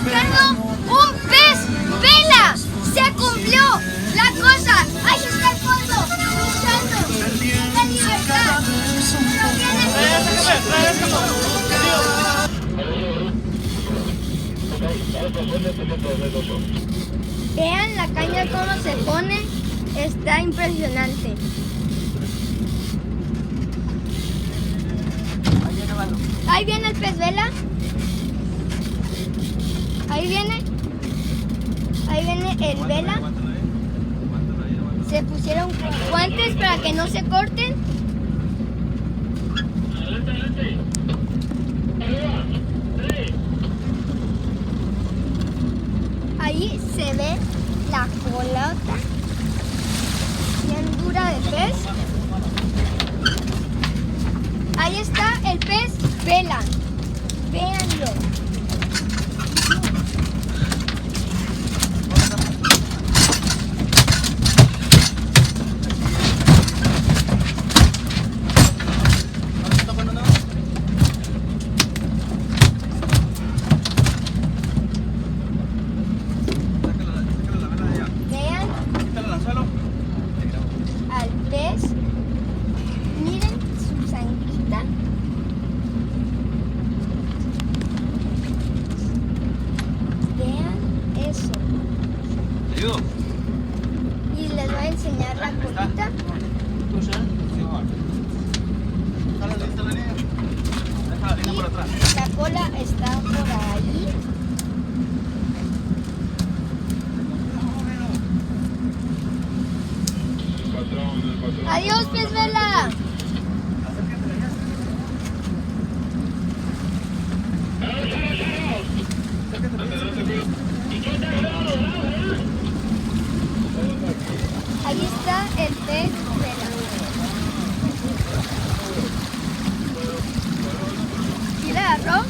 pescando un pez vela. Se cumplió la cosa. Ahí está el fondo, luchando la libertad. Vean la caña cómo se pone, está impresionante. Ahí viene el pez vela. Ahí viene el vela. Se pusieron guantes para que no se corten. Ahí se ve la colota bien dura de pez. Ahí está el pez vela. Véanlo. Al pez, miren su sangrita. Vean eso. Y les voy a enseñar la colita. Y la cola está por ahí. Adiós, pez vela. Ahí está el pez vela. ¿Sí le agarró?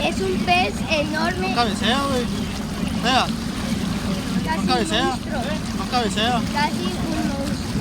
Es un pez enorme. No cabecea, güey. Vea. Casi No cabecea. un monstruo. No cabecea. Casi un monstruo.